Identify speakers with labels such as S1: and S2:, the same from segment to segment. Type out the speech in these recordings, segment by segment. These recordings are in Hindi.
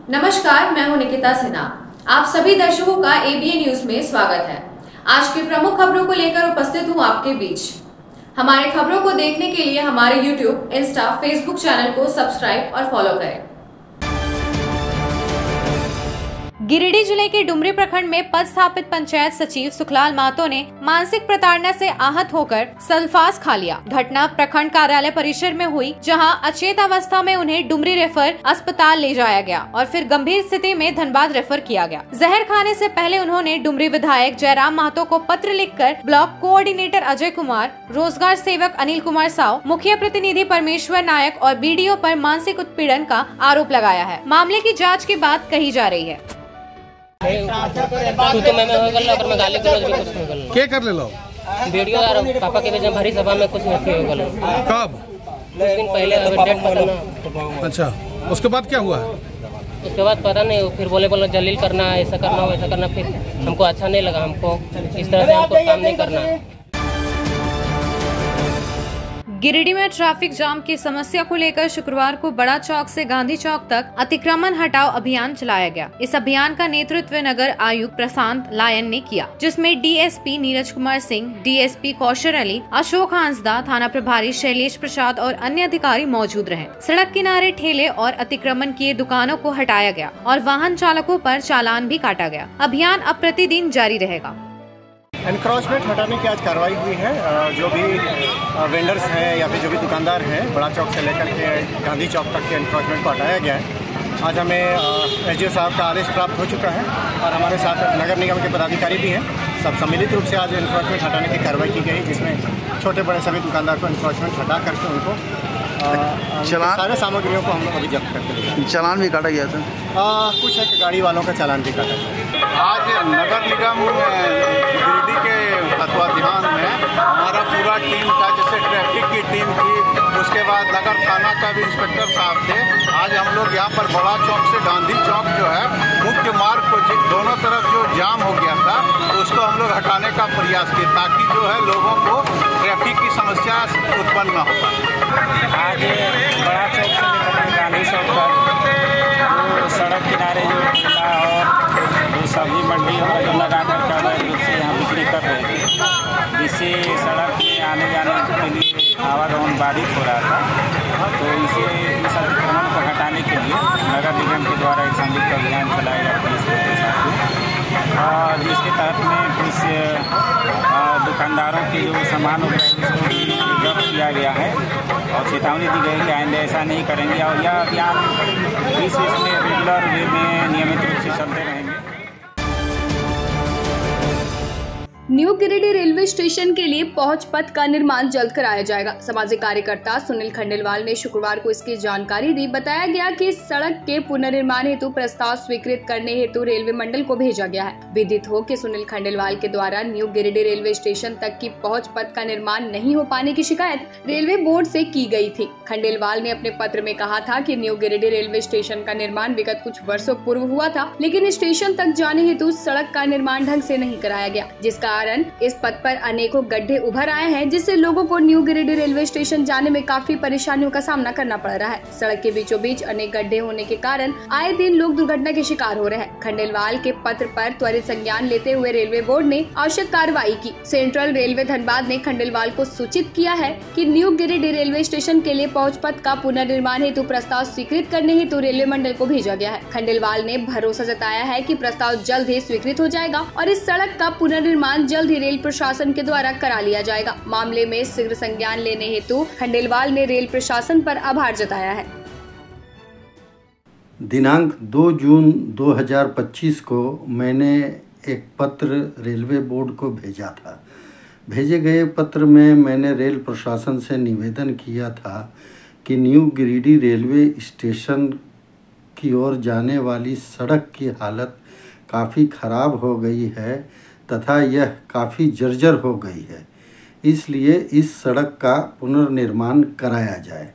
S1: नमस्कार, मैं हूं निकिता सिन्हा। आप सभी दर्शकों का एबीएन न्यूज में स्वागत है। आज की प्रमुख खबरों को लेकर उपस्थित हूं आपके बीच। हमारे खबरों को देखने के लिए हमारे यूट्यूब, इंस्टा, फेसबुक चैनल को सब्सक्राइब और फॉलो करें। गिरिडीह जिले के डुमरी प्रखंड में पदस्थापित पंचायत सचिव सुखलाल महतो ने मानसिक प्रताड़ना से आहत होकर सल्फास खा लिया। घटना प्रखंड कार्यालय परिसर में हुई, जहां अचेत अवस्था में उन्हें डुमरी रेफर अस्पताल ले जाया गया और फिर गंभीर स्थिति में धनबाद रेफर किया गया। जहर खाने से पहले उन्होंने डुमरी विधायक जयराम महतो को पत्र लिखकर ब्लॉक कोऑर्डिनेटर अजय कुमार, रोजगार सेवक अनिल कुमार साव, मुखिया प्रतिनिधि परमेश्वर नायक और बीडीओ पर मानसिक उत्पीड़न का आरोप लगाया है। मामले की जाँच की बात कही जा रही है।
S2: तू तो मैं अगर मैं गाली करूं तो कुछ नहीं करूं।
S3: क्या कर ले लो?
S2: वीडियो यार पापा के भेजन भरी सभा में कुछ नहीं होगा।
S3: कब?
S2: कुछ दिन पहले डेट पकड़ना।
S3: अच्छा, उसके बाद क्या हुआ?
S2: उसके बाद पता नहीं, फिर बोले जलील करना, ऐसा करना वैसा करना। फिर हमको अच्छा नहीं लगा, हमको इस तरह से हमको काम नहीं करना।
S1: गिरिडीह में ट्रैफिक जाम की समस्या को लेकर शुक्रवार को बड़ा चौक से गांधी चौक तक अतिक्रमण हटाओ अभियान चलाया गया। इस अभियान का नेतृत्व नगर आयुक्त प्रशांत लायन ने किया, जिसमें DSP Neeraj Kumar Singh, DSP kosher Ali, Ashok Hansda, थाना प्रभारी शैलेश प्रसाद और अन्य अधिकारी मौजूद रहे। सड़क किनारे ठेले और अतिक्रमण किए दुकानों को हटाया गया और वाहन चालकों पर चालान भी काटा गया। अभियान अब प्रतिदिन जारी रहेगा।
S4: एनक्रोचमेंट हटाने की आज कार्रवाई हुई है। जो भी वेंडर्स हैं या फिर जो भी दुकानदार हैं, बड़ा चौक से लेकर के गांधी चौक तक के एनक्रोचमेंट को हटाया गया है। आज हमें एसडीओ साहब का आदेश प्राप्त हो चुका है और हमारे साथ नगर निगम के पदाधिकारी भी हैं। सब सम्मिलित रूप से आज एनक्रोचमेंट हटाने की कार्रवाई की गई, जिसमें छोटे बड़े सभी दुकानदार को एनक्रोचमेंट हटा करके उनको
S5: चालान,
S4: सारे सामग्रियों को हम लोग अभी जब्त करके लिए
S5: चालान भी काटा गया था।
S4: कुछ एक गाड़ी वालों का चालान भी काटा गया।
S6: आज नगर निगम गिरिडीह के तत्वाधान में हमारा पूरा टीम था, जैसे ट्रैफिक की टीम थी, उसके बाद नगर थाना का भी इंस्पेक्टर साहब थे। आज हम लोग यहाँ पर बड़ा चौक से गांधी चौक जो है मुख्य मार्ग को दोनों तरफ जो जाम हो गया था, तो उसको हम लोग हटाने का प्रयास किए, ताकि जो है लोगों को ट्रैफिक की समस्या उत्पन्न न हो पाए।
S7: आज बड़ा चौक से लेकर गांधी चौक तक जो सड़क किनारे जो ठेला और जो सब्जी मंडी और जो लगा कर अवैध रूप से यहाँ बिक्री कर रहे थे, जिससे सड़क में आने जाने के लिए आवागमन बाधित हो रहा था। तो इस अतिक्रमण को हटाने के लिए नगर निगम के द्वारा एक संयुक्त अभियान चलाया गया पुलिस के साथ, और जिसके तहत में कुछ दुकानदारों के जो सामान उसको भी जब्त किया गया है और चेतावनी दी गई कि आइंदा ऐसा नहीं करेंगे और यह अभियान बीच में रेगुलर वे में नियमित रूप से चलते रहेंगे।
S8: न्यू गिरिडीह रेलवे स्टेशन के लिए पहुंच पथ का निर्माण जल्द कराया जाएगा। सामाजिक कार्यकर्ता सुनील खंडेलवाल ने शुक्रवार को इसकी जानकारी दी। बताया गया कि सड़क के पुनर्निर्माण हेतु प्रस्ताव स्वीकृत करने हेतु रेलवे मंडल को भेजा गया है। विदित हो कि सुनील खंडेलवाल के द्वारा न्यू गिरिडीह रेलवे स्टेशन तक की पहुँच पथ का निर्माण नहीं हो पाने की शिकायत रेलवे बोर्ड से की गई थी। खंडेलवाल ने अपने पत्र में कहा था कि न्यू गिरिडीह रेलवे स्टेशन का निर्माण विगत कुछ वर्षों पूर्व हुआ था, लेकिन स्टेशन तक जाने हेतु सड़क का निर्माण ढंग से नहीं कराया गया, जिसका कारण इस पथ पर अनेकों गड्ढे उभर आए हैं, जिससे लोगों को न्यू गिरिडीह रेलवे स्टेशन जाने में काफी परेशानियों का सामना करना पड़ रहा है। सड़क के बीचों बीच अनेक गड्ढे होने के कारण आए दिन लोग दुर्घटना के शिकार हो रहे हैं। खंडेलवाल के पत्र पर त्वरित संज्ञान लेते हुए रेलवे बोर्ड ने आवश्यक कार्रवाई की। सेंट्रल रेलवे धनबाद ने खंडेलवाल को सूचित किया है कि न्यू गिरिडीह रेलवे स्टेशन के लिए पहुंच पथ का पुनर्निर्माण हेतु प्रस्ताव स्वीकृत करने हेतु रेलवे मंडल को भेजा गया है। खंडेलवाल ने भरोसा जताया है कि प्रस्ताव जल्द ही स्वीकृत हो जाएगा और इस सड़क का पुनर्निर्माण जल्द ही रेल प्रशासन के द्वारा करा लिया जाएगा। मामले में शीघ्र संज्ञान लेने हेतु खंडेलवाल ने रेल प्रशासन पर आभार जताया है।
S9: दिनांक 2 जून 2025 को मैंने एक पत्र रेलवे बोर्ड को भेजा था। भेजे गए पत्र में मैंने रेल प्रशासन से निवेदन किया था कि न्यू गिरिडीह रेलवे स्टेशन की ओर जाने वाली सड़क की हालत काफ़ी ख़राब हो गई है तथा यह काफ़ी जर्जर हो गई है, इसलिए इस सड़क का पुनर्निर्माण कराया जाए।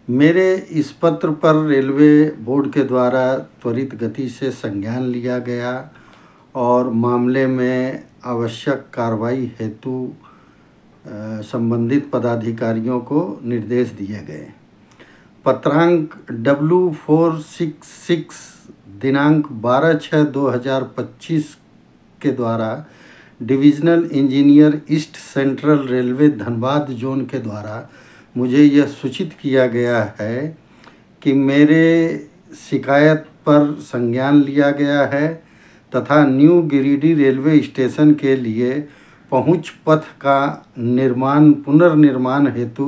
S9: मेरे इस पत्र पर रेलवे बोर्ड के द्वारा त्वरित गति से संज्ञान लिया गया और मामले में आवश्यक कार्रवाई हेतु संबंधित पदाधिकारियों को निर्देश दिए गए। पत्रांक W466 दिनांक 12/6/2025 के द्वारा divisional engineer east central railway Dhanbad zone के द्वारा मुझे यह सूचित किया गया है कि मेरे शिकायत पर संज्ञान लिया गया है तथा न्यू गिरिडीह रेलवे स्टेशन के लिए पहुंच पथ का पुनर्निर्माण हेतु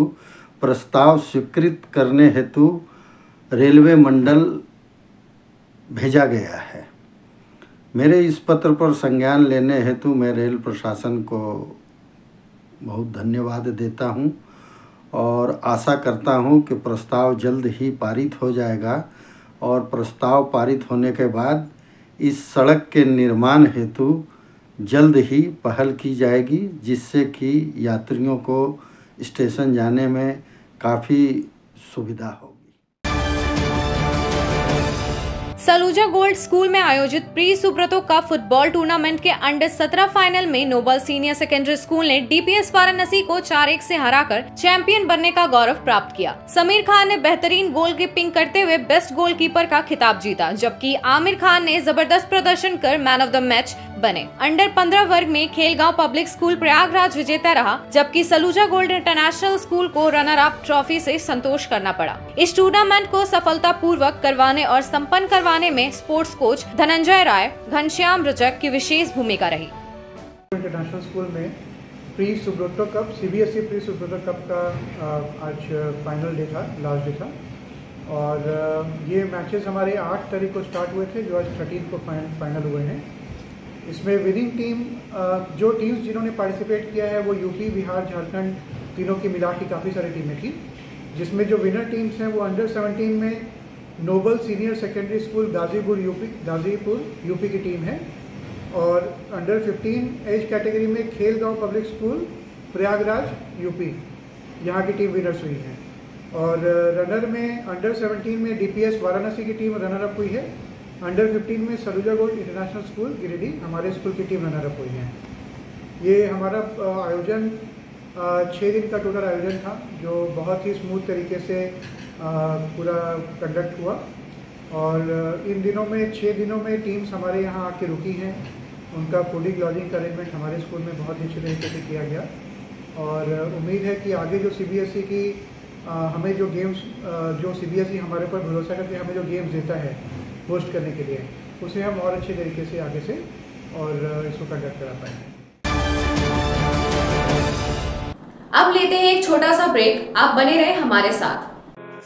S9: प्रस्ताव स्वीकृत करने हेतु रेलवे मंडल भेजा गया है। मेरे इस पत्र पर संज्ञान लेने हेतु मैं रेल प्रशासन को बहुत धन्यवाद देता हूं और आशा करता हूं कि प्रस्ताव जल्द ही पारित हो जाएगा और प्रस्ताव पारित होने के बाद इस सड़क के निर्माण हेतु जल्द ही पहल की जाएगी, जिससे कि यात्रियों को स्टेशन जाने में काफ़ी सुविधा होगी।
S1: सलूजा गोल्ड स्कूल में आयोजित pre Subroto cup football tournament के अंडर 17 फाइनल में नोबल सीनियर सेकेंडरी स्कूल ने डीपीएस वाराणसी को 4-1 से हराकर चैंपियन बनने का गौरव प्राप्त किया। समीर खान ने बेहतरीन गोल कीपिंग करते हुए बेस्ट गोलकीपर का खिताब जीता, जबकि आमिर खान ने जबरदस्त प्रदर्शन कर मैन ऑफ द मैच बने। अंडर 15 वर्ग में खेलगांव पब्लिक स्कूल प्रयागराज विजेता रहा, जबकि सलूजा गोल्ड इंटरनेशनल स्कूल को रनर अप ट्रॉफी से संतोष करना पड़ा। इस टूर्नामेंट को सफलतापूर्वक करवाने और संपन्न करवाने में स्पोर्ट्स कोच धनंजय राय, घनश्याम रजक की विशेष भूमिका रही।
S10: इंटरनेशनल स्कूल में pre Subroto cup CBSE pre Subroto cup का आज फाइनल डे था, लास्ट डे था और ये मैचेस हमारे 8 तारीख को स्टार्ट हुए थे जो आज 13 को फाइनल हुए हैं। इसमें विनिंग टीम जो टीम्स जिन्होंने पार्टिसिपेट किया है वो यूपी, बिहार, झारखंड तीनों की मिला के काफ़ी सारी टीमें थी, जिसमें जो विनर टीम्स हैं वो अंडर 17 में noble senior secondary school Ghazipur UP की टीम है और अंडर 15 एज कैटेगरी में Khelgaon public school Prayagraj UP यहाँ की टीम विनर्स हुई है और रनर में अंडर 17 में डीपीएस वाराणसी की टीम रनर अप हुई है। अंडर 15 में Saluja gold international school Giridih हमारे स्कूल की टीम रनर अप हुई है। ये हमारा आयोजन 6 दिन का टोटल आयोजन था जो बहुत ही स्मूथ तरीके से पूरा कंडक्ट हुआ और इन दिनों में 6 दिनों में टीम्स हमारे यहाँ आके रुकी हैं। उनका फूडिंग लॉजिंग का अरेंजमेंट हमारे स्कूल में बहुत अच्छे तरीके से किया गया और उम्मीद है कि आगे जो सीबीएसई की हमें जो गेम्स जो सीबीएसई हमारे ऊपर भरोसा करके हमें जो गेम्स देता है होस्ट करने के लिए, उसे हम और अच्छे तरीके से आगे से और इसको कंडक्ट करा पाएंगे।
S1: अब लेते हैं एक छोटा सा ब्रेक, आप बने रहे हमारे साथ।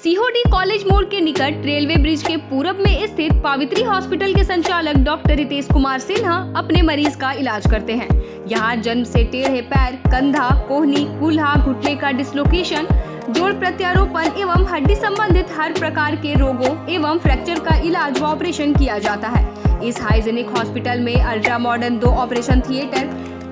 S8: सीहोडी कॉलेज मोड़ के निकट रेलवे ब्रिज के पूरब में स्थित पावित्री हॉस्पिटल के संचालक डॉक्टर रितेश कुमार सिन्हा अपने मरीज का इलाज करते हैं। यहाँ जन्म से टेढ़े पैर, कंधा, कोहनी, कूल्हा, घुटने का डिसलोकेशन, जोड़ प्रत्यारोपण एवं हड्डी संबंधित हर प्रकार के रोगों एवं फ्रैक्चर का इलाज व ऑपरेशन किया जाता है। इस हाइजेनिक हॉस्पिटल में ultra modern 2 operation theatre,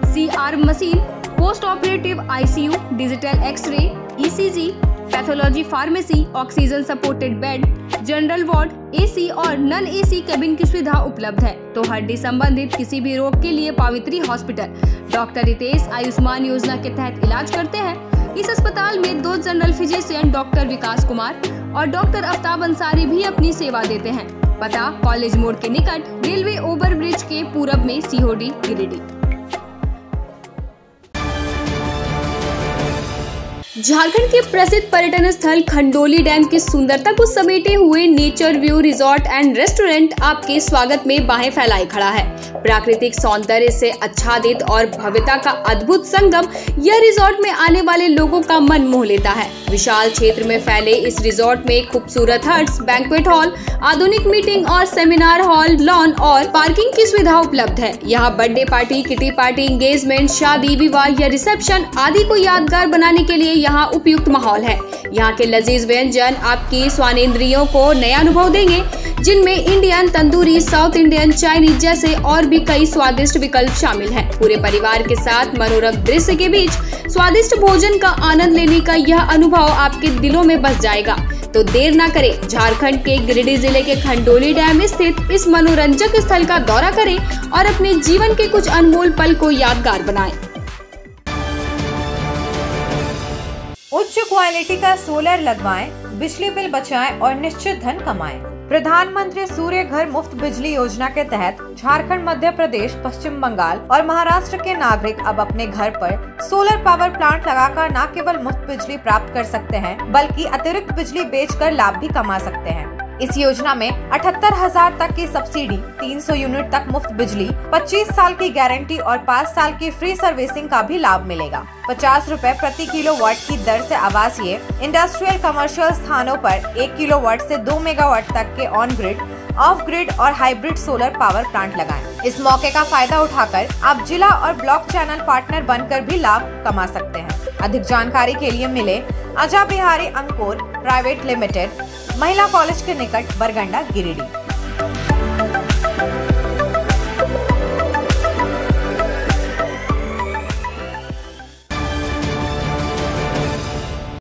S8: CR machine, post operative ICU, digital x-ray, ECG, pathology pharmacy, oxygen supported bed, general ward, AC और नॉन AC केबिन की सुविधा उपलब्ध है। तो हड्डी संबंधित किसी भी रोग के लिए पावित्री हॉस्पिटल डॉक्टर रितेश आयुष्मान योजना के तहत इलाज करते हैं। इस अस्पताल में 2 जनरल फिजिशियन डॉक्टर विकास कुमार और डॉक्टर आफ्ताब अंसारी भी अपनी सेवा देते हैं। पता कॉलेज मोड़ के निकट रेलवे ओवर ब्रिज के पूरब में, सीहोडी, गिरिडीह। झारखंड के प्रसिद्ध पर्यटन स्थल खंडोली डैम की सुंदरता को समेटे हुए nature view resort and restaurant आपके स्वागत में बाहें फैलाए खड़ा है। प्राकृतिक सौंदर्य से आच्छादित और भव्यता का अद्भुत संगम यह रिजॉर्ट में आने वाले लोगों का मन मोह लेता है। विशाल क्षेत्र में फैले इस रिजॉर्ट में खूबसूरत हट्स, बैंक्वेट हॉल, आधुनिक मीटिंग और सेमिनार हॉल, लॉन और पार्किंग की सुविधा उपलब्ध है। यहाँ birthday party, kitty party, engagement, शादी, विवाह या रिसेप्शन आदि को यादगार बनाने के लिए यहाँ उपयुक्त माहौल है। यहाँ के लजीज व्यंजन आपकी स्वानेंद्रियों को नया अनुभव देंगे, जिनमें Indian, tandoori, south Indian, Chinese जैसे और भी कई स्वादिष्ट विकल्प शामिल हैं। पूरे परिवार के साथ मनोरम दृश्य के बीच स्वादिष्ट भोजन का आनंद लेने का यह अनुभव आपके दिलों में बस जाएगा। तो देर न करें, झारखंड के गिरिडीह जिले के खंडोली डैम स्थित इस मनोरंजक स्थल का दौरा करें और अपने जीवन के कुछ अनमोल पल को यादगार बनाएं।
S1: उच्च क्वालिटी का सोलर लगवाएं, बिजली बिल बचाएं और निश्चित धन कमाएं। प्रधानमंत्री सूर्य घर मुफ्त बिजली योजना के तहत झारखंड, मध्य प्रदेश, पश्चिम बंगाल और महाराष्ट्र के नागरिक अब अपने घर पर सोलर पावर प्लांट लगाकर न केवल मुफ्त बिजली प्राप्त कर सकते हैं, बल्कि अतिरिक्त बिजली बेचकर लाभ भी कमा सकते हैं। इस योजना में 78,000 तक की सब्सिडी, 300 यूनिट तक मुफ्त बिजली, 25 साल की गारंटी और 5 साल की फ्री सर्विसिंग का भी लाभ मिलेगा। 50 रुपए प्रति किलोवाट की दर से आवासीय, इंडस्ट्रियल, कमर्शियल स्थानों पर 1 किलोवाट से 2 मेगावाट तक के ऑन ग्रिड, ऑफ ग्रिड और हाइब्रिड सोलर पावर प्लांट लगाएं। इस मौके का फायदा उठाकर आप जिला और ब्लॉक चैनल पार्टनर बनकर भी लाभ कमा सकते हैं। अधिक जानकारी के लिए मिले अजा बिहारी अंकुर प्राइवेट लिमिटेड, महिला कॉलेज के निकट, बरगंडा, गिरिडीह।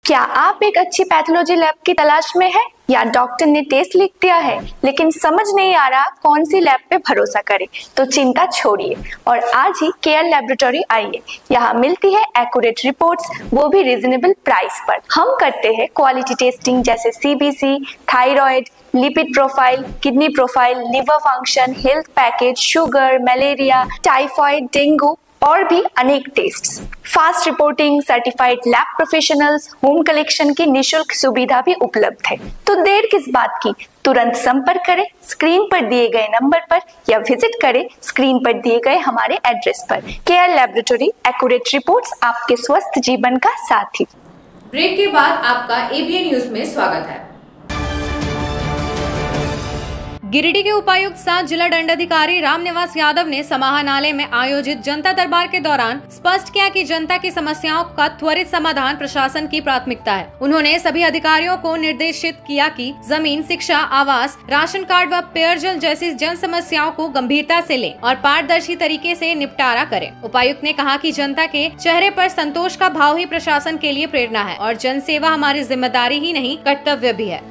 S11: क्या आप एक अच्छी पैथोलॉजी लैब की तलाश में हैं या डॉक्टर ने टेस्ट लिख दिया है लेकिन समझ नहीं आ रहा कौन सी लैब पे भरोसा करें? तो चिंता छोड़िए और आज ही केयर लैबोरेटरी आइए। यहाँ मिलती है एक्यूरेट रिपोर्ट्स, वो भी रीजनेबल प्राइस पर। हम करते हैं क्वालिटी टेस्टिंग जैसे CBC, thyroid, lipid profile, kidney profile, liver function, health package, sugar, malaria, typhoid, dengue और भी अनेक tests. Fast reporting, certified lab professionals, home collection की निशुल्क सुविधा भी उपलब्ध है। तो देर किस बात की, तुरंत संपर्क करें स्क्रीन पर दिए गए नंबर पर या विजिट करें स्क्रीन पर दिए गए हमारे एड्रेस पर। केयर लैबोरेटरी, एक्यूरेट रिपोर्ट्स, आपके स्वस्थ जीवन का साथी।
S1: ब्रेक के बाद आपका एबीएन न्यूज में स्वागत है। गिरिडीह के उपायुक्त सह जिला दंडाधिकारी रामनिवास यादव ने समाहरणालय में आयोजित जनता दरबार के दौरान स्पष्ट किया कि जनता की समस्याओं का त्वरित समाधान प्रशासन की प्राथमिकता है। उन्होंने सभी अधिकारियों को निर्देशित किया कि जमीन, शिक्षा, आवास, राशन कार्ड व पेयजल जैसी जन समस्याओं को गंभीरता से लें और पारदर्शी तरीके से निपटारा करें। उपायुक्त ने कहा कि जनता के चेहरे पर संतोष का भाव ही प्रशासन के लिए प्रेरणा है और जन सेवा हमारी जिम्मेदारी ही नहीं, कर्तव्य भी है।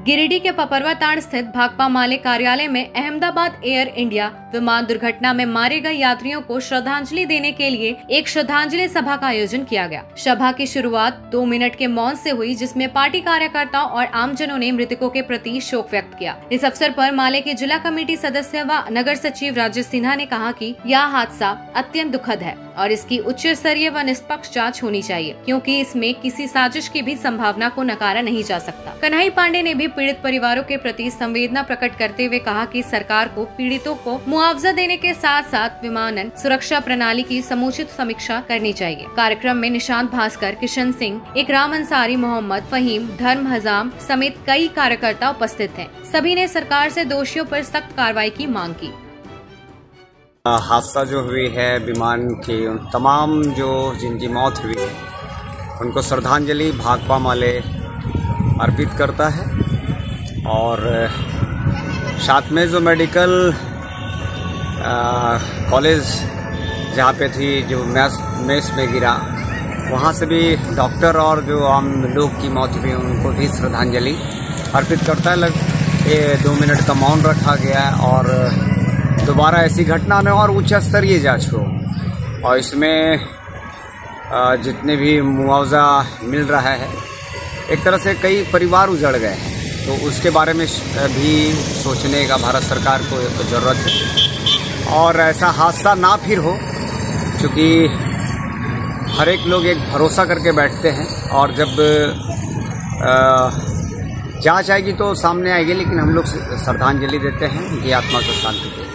S1: गिरिडीह के पपरवाताड़ स्थित भाकपा माले कार्यालय में अहमदाबाद एयर इंडिया विमान दुर्घटना में मारे गए यात्रियों को श्रद्धांजलि देने के लिए एक श्रद्धांजलि सभा का आयोजन किया गया। सभा की शुरुआत 2 मिनट के मौन से हुई, जिसमें पार्टी कार्यकर्ताओं और आमजनों ने मृतकों के प्रति शोक व्यक्त किया। इस अवसर पर माले के जिला कमेटी सदस्य व नगर सचिव राजेश सिन्हा ने कहा कि यह हादसा अत्यंत दुखद है और इसकी उच्च स्तरीय व निष्पक्ष जांच होनी चाहिए, क्योंकि इसमें किसी साजिश की भी संभावना को नकारा नहीं जा सकता। कन्हई पांडे ने भी पीड़ित परिवारों के प्रति संवेदना प्रकट करते हुए कहा कि सरकार को पीड़ितों को मुआवजा देने के साथ साथ विमानन सुरक्षा प्रणाली की समुचित समीक्षा करनी चाहिए। कार्यक्रम में निशांत भास्कर, किशन सिंह, इकराम अंसारी, मोहम्मद फहीम, धर्म हजाम समेत कई कार्यकर्ता उपस्थित हैं। सभी ने सरकार से दोषियों पर सख्त कार्रवाई की मांग की।
S12: हादसा जो हुई है विमान की, उन तमाम जो जिनकी मौत हुई है उनको श्रद्धांजलि भाकपा माले अर्पित करता है और साथ में जो मेडिकल कॉलेज जहाँ पे थी, जो मेस में गिरा, वहाँ से भी डॉक्टर और जो आम लोग की मौत हुई उनको भी श्रद्धांजलि अर्पित करता है। 2 मिनट का मौन रखा गया और दोबारा ऐसी घटना में और उच्च स्तरीय जांच हो और इसमें जितने भी मुआवजा मिल रहा है, एक तरह से कई परिवार उजड़ गए हैं, तो उसके बारे में भी सोचने का भारत सरकार को ज़रूरत है और ऐसा हादसा ना फिर हो, क्योंकि हर एक लोग एक भरोसा करके बैठते हैं और जब जांच आएगी तो सामने आएगी, लेकिन हम लोग श्रद्धांजलि देते हैं उनकी आत्मा को शांति के लिए।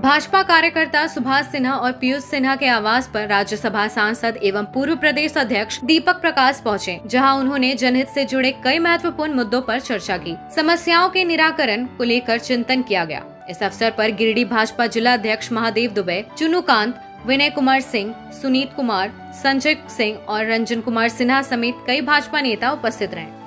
S1: भाजपा कार्यकर्ता सुभाष सिन्हा और पीयूष सिन्हा के आवास पर राज्यसभा सांसद एवं पूर्व प्रदेश अध्यक्ष दीपक प्रकाश पहुंचे, जहां उन्होंने जनहित से जुड़े कई महत्वपूर्ण मुद्दों पर चर्चा की। समस्याओं के निराकरण को लेकर चिंतन किया गया। इस अवसर पर गिरिडीह भाजपा जिला अध्यक्ष महादेव दुबे, चुनुकांत, विनय कुमार सिंह, सुनीत कुमार, संजय सिंह और रंजन कुमार सिन्हा समेत कई भाजपा नेता उपस्थित रहे।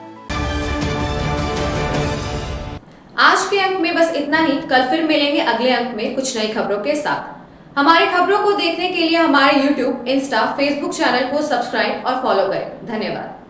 S1: आज के अंक में बस इतना ही। कल फिर मिलेंगे अगले अंक में कुछ नई खबरों के साथ। हमारी खबरों को देखने के लिए हमारे YouTube, Insta, Facebook चैनल को सब्सक्राइब और फॉलो करें। धन्यवाद।